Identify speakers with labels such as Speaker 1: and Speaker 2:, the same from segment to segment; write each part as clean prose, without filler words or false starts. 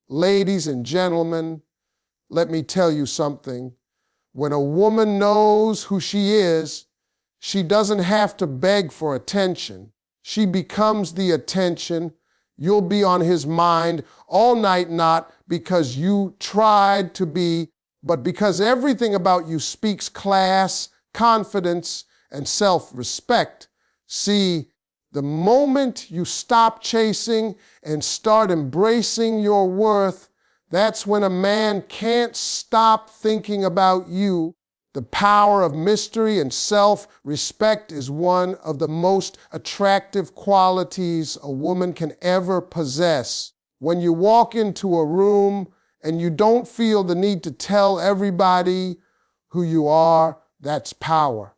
Speaker 1: Ladies and gentlemen, let me tell you something. When a woman knows who she is, she doesn't have to beg for attention. She becomes the attention. You'll be on his mind all night, not because you tried to be, but because everything about you speaks class, confidence, and self-respect. See, the moment you stop chasing and start embracing your worth, that's when a man can't stop thinking about you. The power of mystery and self-respect is one of the most attractive qualities a woman can ever possess. When you walk into a room and you don't feel the need to tell everybody who you are, that's power.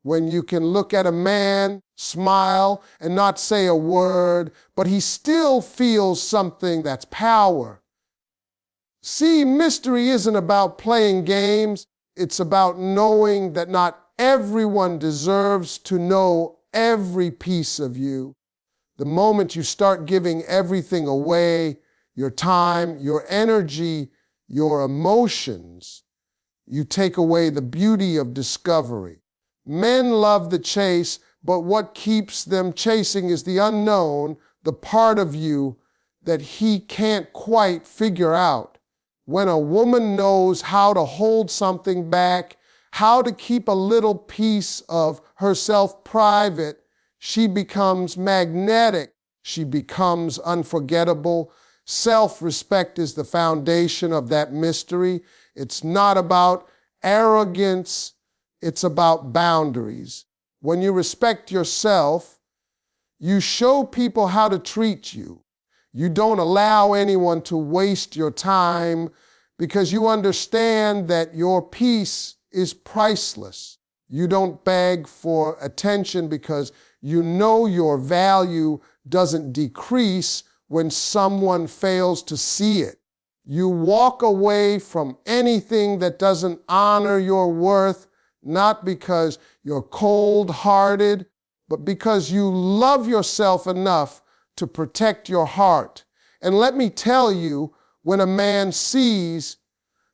Speaker 1: When you can look at a man, smile, and not say a word, but he still feels something, that's power. See, mystery isn't about playing games. It's about knowing that not everyone deserves to know every piece of you. The moment you start giving everything away, your time, your energy, your emotions, you take away the beauty of discovery. Men love the chase, but what keeps them chasing is the unknown, the part of you that he can't quite figure out. When a woman knows how to hold something back, how to keep a little piece of herself private, she becomes magnetic. She becomes unforgettable. Self-respect is the foundation of that mystery. It's not about arrogance. It's about boundaries. When you respect yourself, you show people how to treat you. You don't allow anyone to waste your time because you understand that your peace is priceless. You don't beg for attention because you know your value doesn't decrease when someone fails to see it. You walk away from anything that doesn't honor your worth, not because you're cold-hearted, but because you love yourself enough to protect your heart. And let me tell you, when a man sees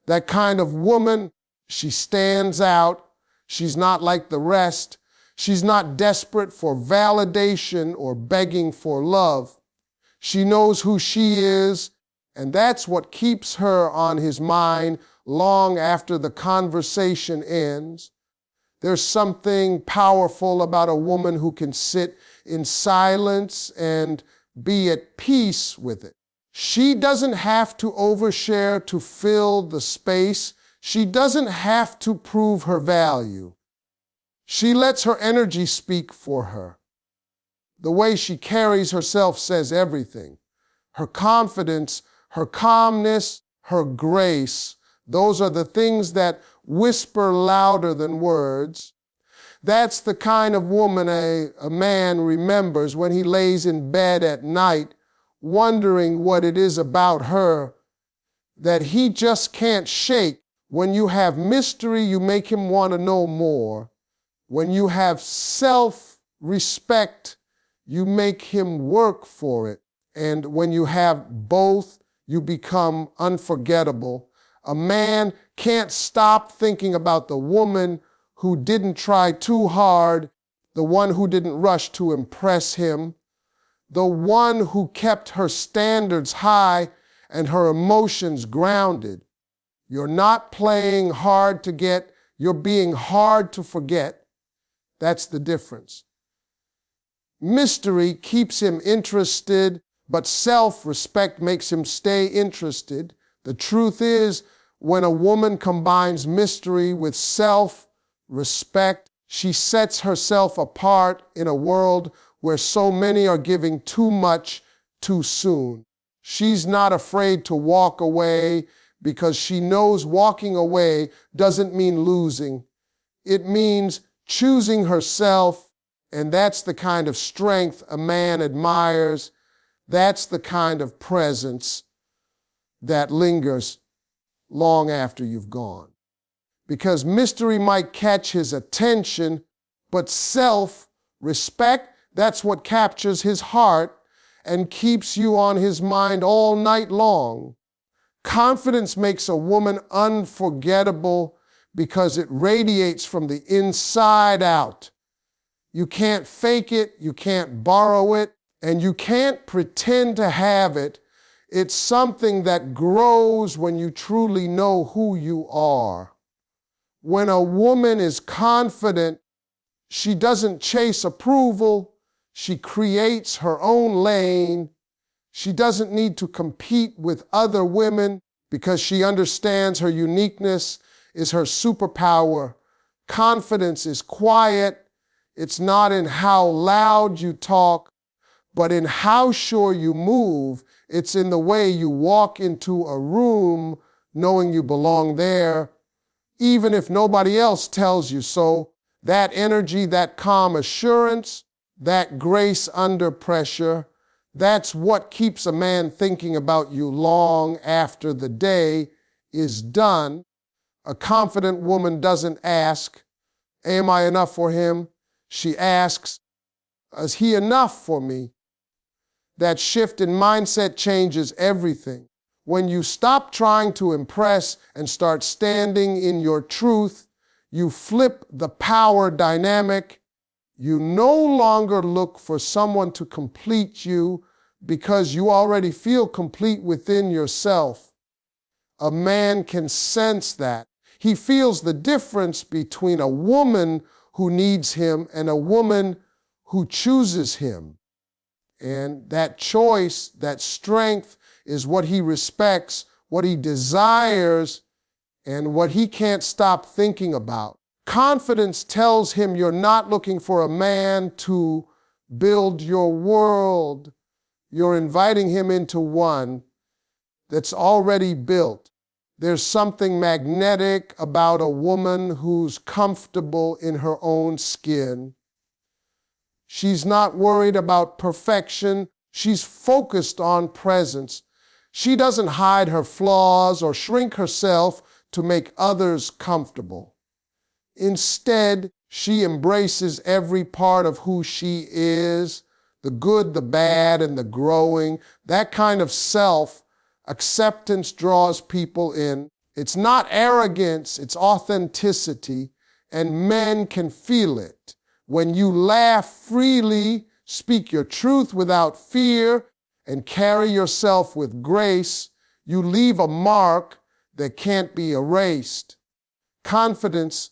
Speaker 1: that kind of woman, she stands out. She's not like the rest. She's not desperate for validation or begging for love. She knows who she is, and that's what keeps her on his mind long after the conversation ends. There's something powerful about a woman who can sit in silence and be at peace with it. She doesn't have to overshare to fill the space. She doesn't have to prove her value. She lets her energy speak for her. The way she carries herself says everything. Her confidence, her calmness, her grace, those are the things that whisper louder than words. That's the kind of woman a man remembers when he lays in bed at night wondering what it is about her that he just can't shake. When you have mystery, you make him want to know more. When you have self-respect, you make him work for it. And when you have both, you become unforgettable. A man can't stop thinking about the woman who didn't try too hard, the one who didn't rush to impress him, the one who kept her standards high and her emotions grounded. You're not playing hard to get, you're being hard to forget. That's the difference. Mystery keeps him interested, but self-respect makes him stay interested. The truth is, when a woman combines mystery with self-respect, she sets herself apart in a world where so many are giving too much too soon. She's not afraid to walk away because she knows walking away doesn't mean losing. It means choosing herself, and that's the kind of strength a man admires. That's the kind of presence that lingers long after you've gone. Because mystery might catch his attention, but self-respect, that's what captures his heart. and keeps you on his mind all night long. Confidence makes a woman unforgettable because it radiates from the inside out. You can't fake it, you can't borrow it, and you can't pretend to have it. It's something that grows when you truly know who you are. When a woman is confident, she doesn't chase approval, she creates her own lane. She doesn't need to compete with other women because she understands her uniqueness is her superpower. Confidence is quiet. It's not in how loud you talk, but in how sure you move. It's in the way you walk into a room knowing you belong there, even if nobody else tells you so. That energy, that calm assurance, that grace under pressure, that's what keeps a man thinking about you long after the day is done. A confident woman doesn't ask, am I enough for him? She asks, is he enough for me? That shift in mindset changes everything. When you stop trying to impress and start standing in your truth, you flip the power dynamic. You no longer look for someone to complete you because you already feel complete within yourself. A man can sense that. He feels the difference between a woman who needs him and a woman who chooses him. And that choice, that strength, is what he respects, what he desires, and what he can't stop thinking about. Confidence tells him you're not looking for a man to build your world. You're inviting him into one that's already built. There's something magnetic about a woman who's comfortable in her own skin. She's not worried about perfection. She's focused on presence. She doesn't hide her flaws or shrink herself to make others comfortable. Instead, she embraces every part of who she is, the good, the bad, and the growing. That kind of self-acceptance draws people in. It's not arrogance, it's authenticity, and men can feel it. When you laugh freely, speak your truth without fear, and carry yourself with grace, you leave a mark that can't be erased. Confidence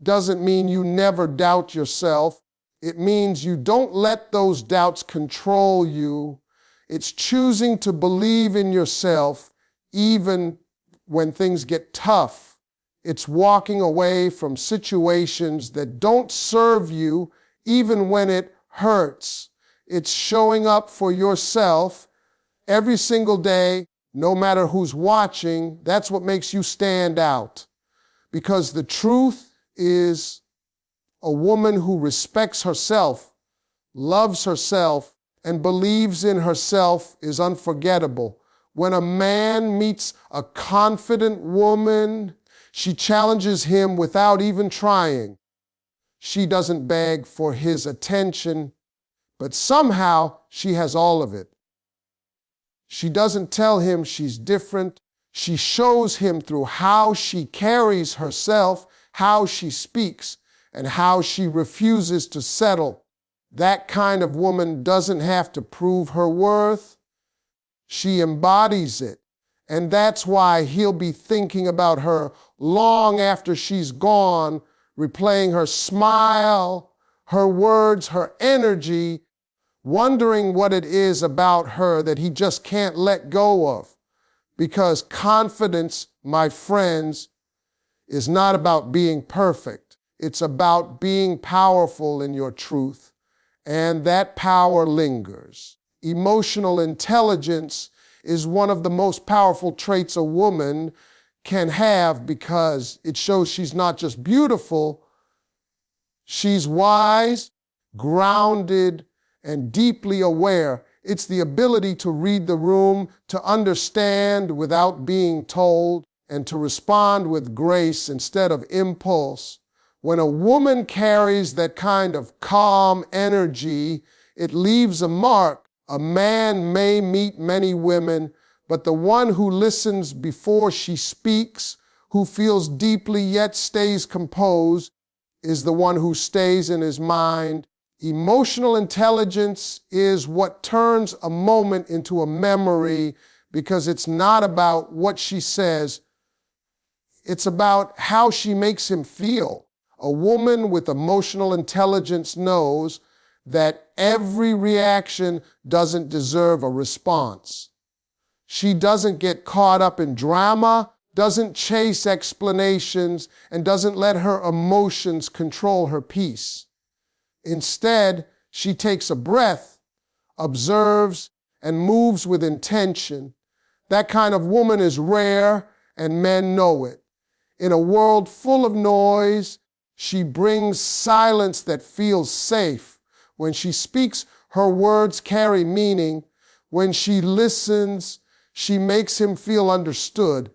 Speaker 1: doesn't mean you never doubt yourself. It means you don't let those doubts control you. It's choosing to believe in yourself even when things get tough. It's walking away from situations that don't serve you even when it hurts. It's showing up for yourself every single day, no matter who's watching. That's what makes you stand out. Because the truth is, a woman who respects herself, loves herself, and believes in herself is unforgettable. When a man meets a confident woman, she challenges him without even trying. She doesn't beg for his attention, but somehow she has all of it. She doesn't tell him she's different. She shows him through how she carries herself, how she speaks, and how she refuses to settle. That kind of woman doesn't have to prove her worth. She embodies it. And that's why he'll be thinking about her long after she's gone, replaying her smile, her words, her energy, wondering what it is about her that he just can't let go of. Because confidence, my friends, is not about being perfect. It's about being powerful in your truth. And that power lingers. Emotional intelligence is one of the most powerful traits a woman can have because it shows she's not just beautiful, she's wise, grounded, and deeply aware. It's the ability to read the room, to understand without being told, and to respond with grace instead of impulse. When a woman carries that kind of calm energy, it leaves a mark A man may meet many women, but the one who listens before she speaks, who feels deeply yet stays composed, is the one who stays in his mind. Emotional intelligence is what turns a moment into a memory, because it's not about what she says, it's about how she makes him feel. A woman with emotional intelligence knows that every reaction doesn't deserve a response. She doesn't get caught up in drama, doesn't chase explanations, and doesn't let her emotions control her peace. Instead, she takes a breath, observes, and moves with intention. That kind of woman is rare, and men know it. In a world full of noise, she brings silence that feels safe. When she speaks, her words carry meaning. When she listens, she makes him feel understood.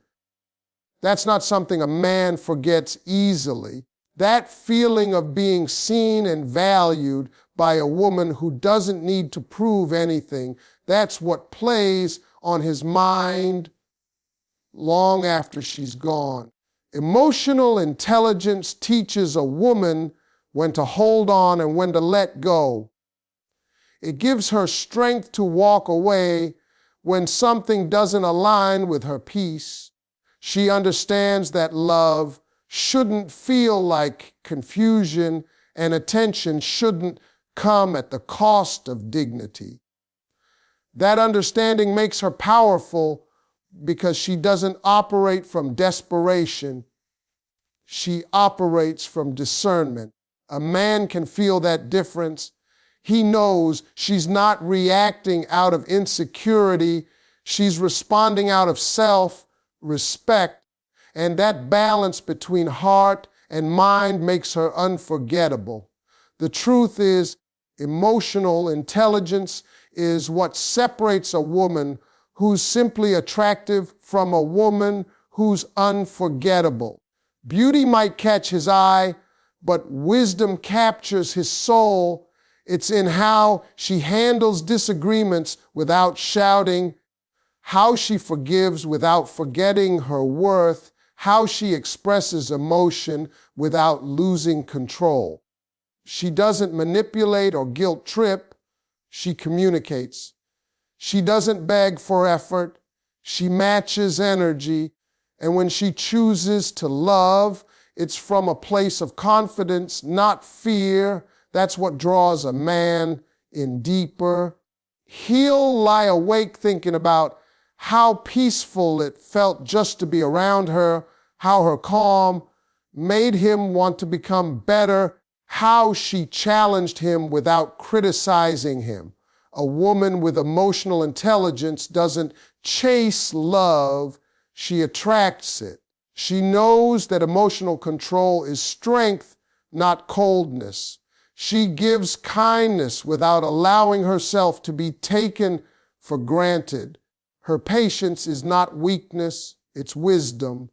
Speaker 1: That's not something a man forgets easily. That feeling of being seen and valued by a woman who doesn't need to prove anything, that's what plays on his mind long after she's gone. Emotional intelligence teaches a woman when to hold on and when to let go. It gives her strength to walk away when something doesn't align with her peace. She understands that love shouldn't feel like confusion, and attention shouldn't come at the cost of dignity. That understanding makes her powerful because she doesn't operate from desperation. She operates from discernment. A man can feel that difference. He knows she's not reacting out of insecurity. She's responding out of self-respect. And that balance between heart and mind makes her unforgettable. The truth is, emotional intelligence is what separates a woman who's simply attractive from a woman who's unforgettable. Beauty might catch his eye, but wisdom captures his soul. It's in how she handles disagreements without shouting, how she forgives without forgetting her worth, how she expresses emotion without losing control. She doesn't manipulate or guilt trip, she communicates. She doesn't beg for effort, she matches energy. And when she chooses to love, it's from a place of confidence, not fear. That's what draws a man in deeper. He'll lie awake thinking about how peaceful it felt just to be around her, how her calm made him want to become better, how she challenged him without criticizing him. A woman with emotional intelligence doesn't chase love, she attracts it. She knows that emotional control is strength, not coldness. She gives kindness without allowing herself to be taken for granted. Her patience is not weakness, it's wisdom.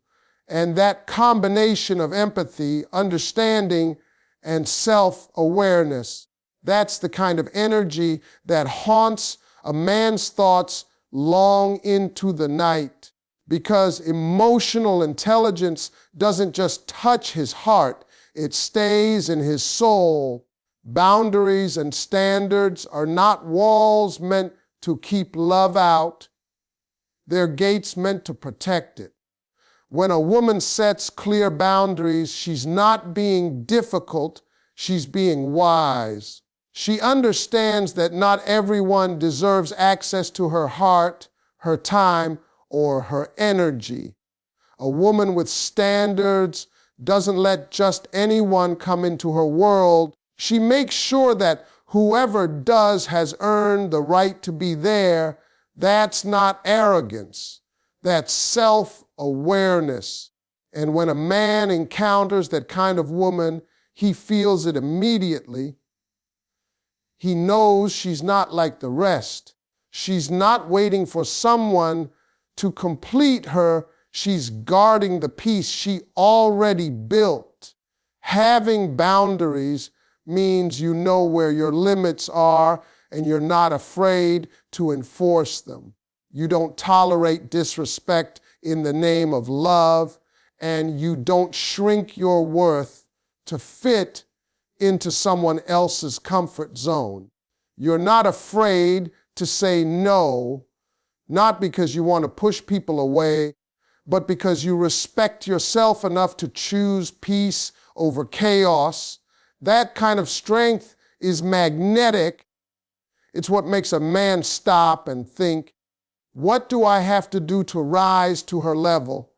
Speaker 1: And that combination of empathy, understanding, and self-awareness, that's the kind of energy that haunts a man's thoughts long into the night. Because emotional intelligence doesn't just touch his heart, it stays in his soul. Boundaries and standards are not walls meant to keep love out. They're gates meant to protect it. When a woman sets clear boundaries, she's not being difficult, she's being wise. She understands that not everyone deserves access to her heart, her time, or her energy. A woman with standards doesn't let just anyone come into her world. She makes sure that whoever does has earned the right to be there. That's not arrogance. That's self-awareness. And when a man encounters that kind of woman, he feels it immediately. He knows she's not like the rest. She's not waiting for someone to complete her. She's guarding the peace she already built. Having boundaries means you know where your limits are and you're not afraid to enforce them. You don't tolerate disrespect in the name of love, and you don't shrink your worth to fit into someone else's comfort zone. You're not afraid to say no, not because you want to push people away, but because you respect yourself enough to choose peace over chaos. That kind of strength is magnetic. It's what makes a man stop and think, what do I have to do to rise to her level?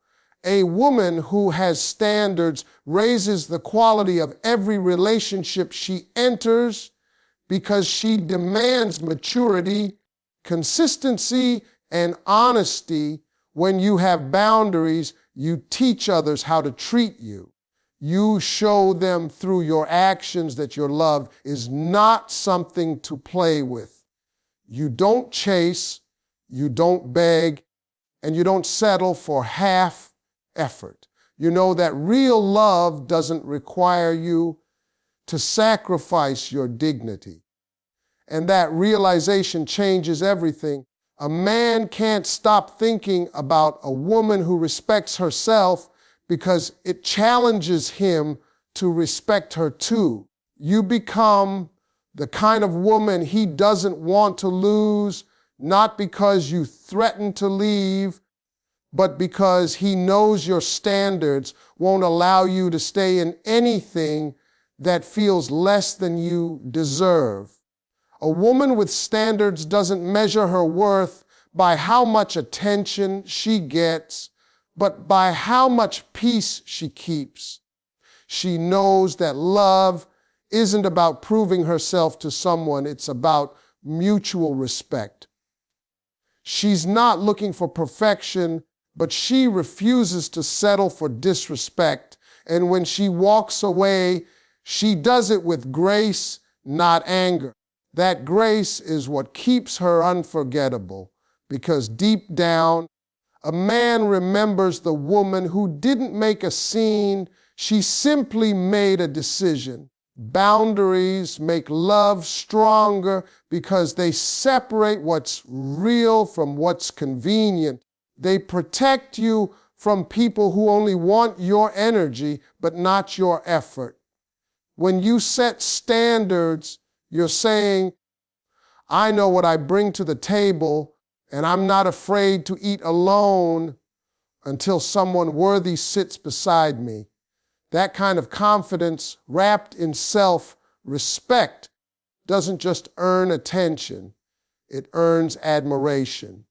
Speaker 1: A woman who has standards raises the quality of every relationship she enters because she demands maturity, consistency, and honesty. When you have boundaries, you teach others how to treat you. You show them through your actions that your love is not something to play with. You don't chase, you don't beg, and you don't settle for half effort. You know that real love doesn't require you to sacrifice your dignity. And that realization changes everything. A man can't stop thinking about a woman who respects herself because it challenges him to respect her too. You become the kind of woman he doesn't want to lose, not because you threaten to leave, but because he knows your standards won't allow you to stay in anything that feels less than you deserve. A woman with standards doesn't measure her worth by how much attention she gets, but by how much peace she keeps. She knows that love isn't about proving herself to someone, it's about mutual respect. She's not looking for perfection, but she refuses to settle for disrespect. And when she walks away, she does it with grace, not anger. That grace is what keeps her unforgettable, because deep down, a man remembers the woman who didn't make a scene, she simply made a decision. Boundaries make love stronger because they separate what's real from what's convenient. They protect you from people who only want your energy but not your effort. When you set standards, you're saying, I know what I bring to the table, and I'm not afraid to eat alone until someone worthy sits beside me. That kind of confidence wrapped in self-respect doesn't just earn attention, it earns admiration.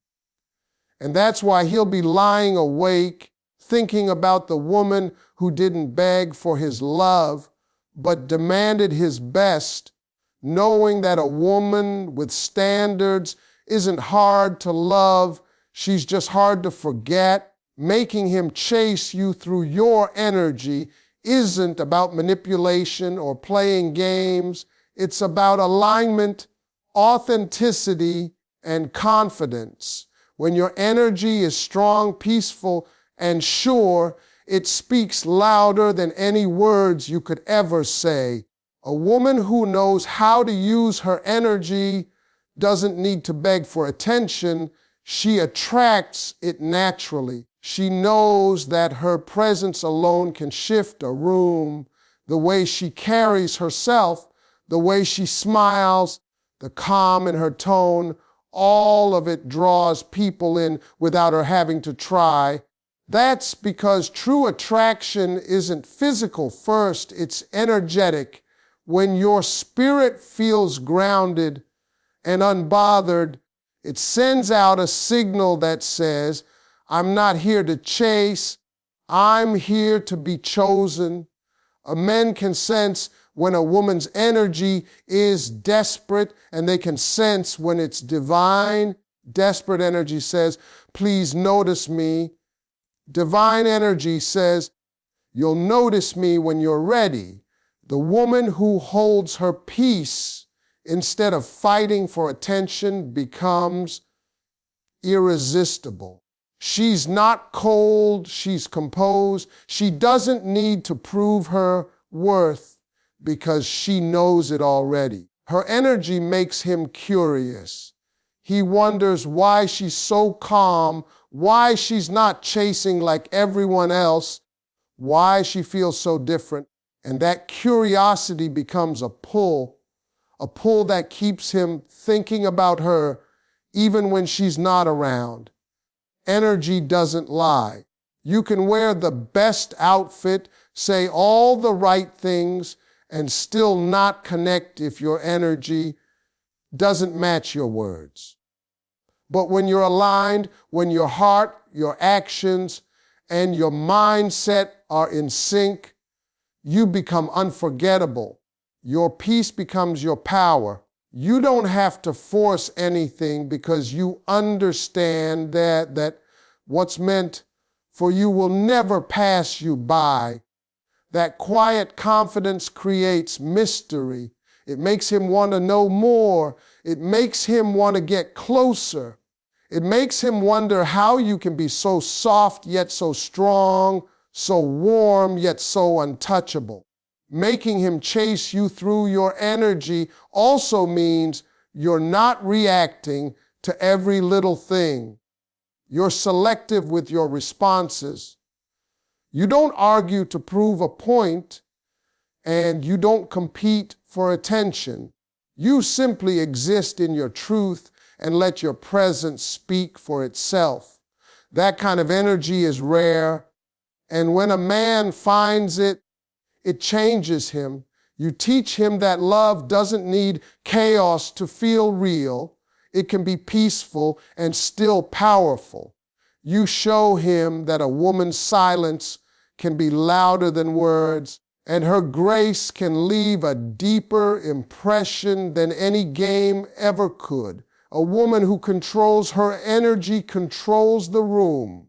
Speaker 1: And that's why he'll be lying awake, thinking about the woman who didn't beg for his love, but demanded his best, knowing that a woman with standards isn't hard to love, she's just hard to forget. Making him chase you through your energy isn't about manipulation or playing games. It's about alignment, authenticity, and confidence. When your energy is strong, peaceful, and sure, it speaks louder than any words you could ever say. A woman who knows how to use her energy doesn't need to beg for attention. She attracts it naturally. She knows that her presence alone can shift a room. The way she carries herself, the way she smiles, the calm in her tone, all of it draws people in without her having to try. That's because true attraction isn't physical first, it's energetic. When your spirit feels grounded and unbothered, it sends out a signal that says, I'm not here to chase, I'm here to be chosen. A man can sense when a woman's energy is desperate, and they can sense when it's divine. Desperate energy says, please notice me. Divine energy says, you'll notice me when you're ready. The woman who holds her peace instead of fighting for attention becomes irresistible. She's not cold, she's composed. She doesn't need to prove her worth because she knows it already. Her energy makes him curious. He wonders why she's so calm, why she's not chasing like everyone else, why she feels so different. And that curiosity becomes a pull that keeps him thinking about her even when she's not around. Energy doesn't lie. You can wear the best outfit, say all the right things, and still not connect if your energy doesn't match your words. But when you're aligned, when your heart, your actions, and your mindset are in sync, you become unforgettable. Your peace becomes your power. You don't have to force anything because you understand that what's meant for you will never pass you by. That quiet confidence creates mystery. It makes him want to know more. It makes him want to get closer. It makes him wonder how you can be so soft yet so strong, so warm yet so untouchable. Making him chase you through your energy also means you're not reacting to every little thing. You're selective with your responses. You don't argue to prove a point, and you don't compete for attention. You simply exist in your truth and let your presence speak for itself. That kind of energy is rare, and when a man finds it, it changes him. You teach him that love doesn't need chaos to feel real. It can be peaceful and still powerful. You show him that a woman's silence can be louder than words, and her grace can leave a deeper impression than any game ever could. A woman who controls her energy controls the room.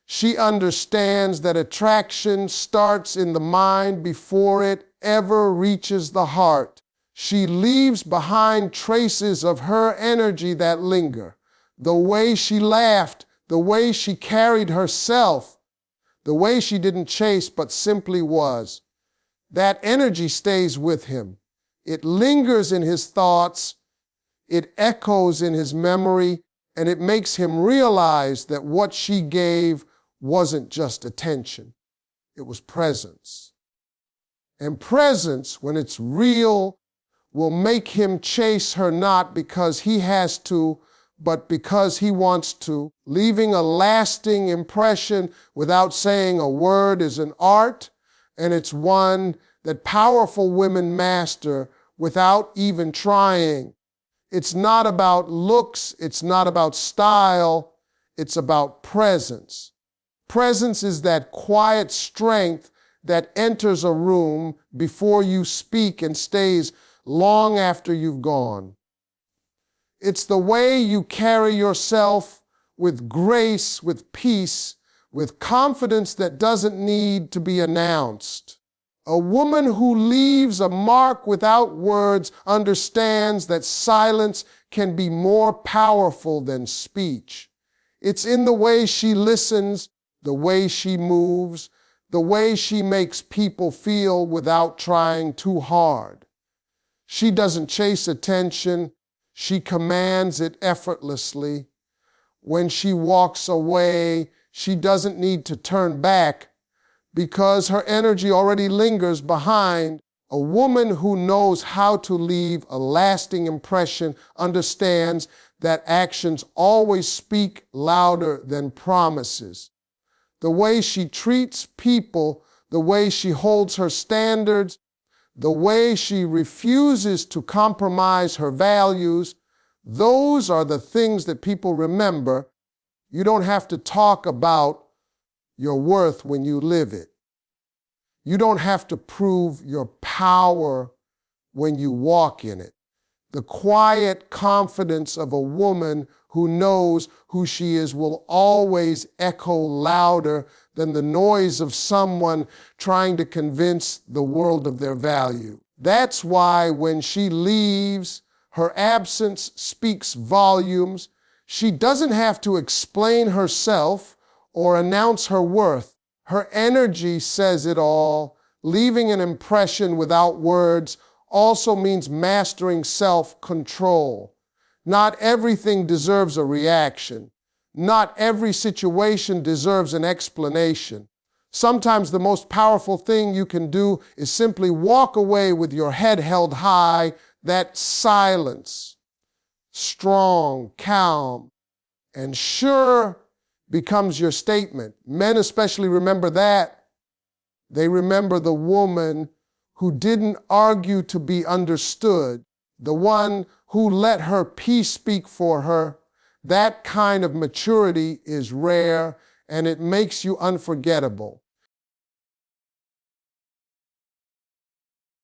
Speaker 1: She understands that attraction starts in the mind before it ever reaches the heart. She leaves behind traces of her energy that linger. The way she laughed, the way she carried herself, the way she didn't chase but simply was. That energy stays with him. It lingers in his thoughts, it echoes in his memory, and it makes him realize that what she gave wasn't just attention, it was presence. And presence, when it's real, will make him chase her not because he has to, but because he wants to. Leaving a lasting impression without saying a word is an art, and it's one that powerful women master without even trying. It's not about looks, it's not about style, it's about presence. Presence is that quiet strength that enters a room before you speak and stays long after you've gone. It's the way you carry yourself with grace, with peace, with confidence that doesn't need to be announced. A woman who leaves a mark without words understands that silence can be more powerful than speech. It's in the way she listens, the way she moves, the way she makes people feel without trying too hard. She doesn't chase attention, she commands it effortlessly. When she walks away, she doesn't need to turn back because her energy already lingers behind. A woman who knows how to leave a lasting impression understands that actions always speak louder than promises. The way she treats people, the way she holds her standards, the way she refuses to compromise her values, those are the things that people remember. You don't have to talk about your worth when you live it. You don't have to prove your power when you walk in it. The quiet confidence of a woman who knows who she is will always echo louder than the noise of someone trying to convince the world of their value. That's why when she leaves, her absence speaks volumes. She doesn't have to explain herself or announce her worth. Her energy says it all, leaving an impression without words, also means mastering self-control. Not everything deserves a reaction. Not every situation deserves an explanation. Sometimes the most powerful thing you can do is simply walk away with your head held high. That silence, strong, calm, and sure, becomes your statement. Men especially remember that. They remember the woman who didn't argue to be understood, the one who let her peace speak for her. That kind of maturity is rare, and it makes you unforgettable.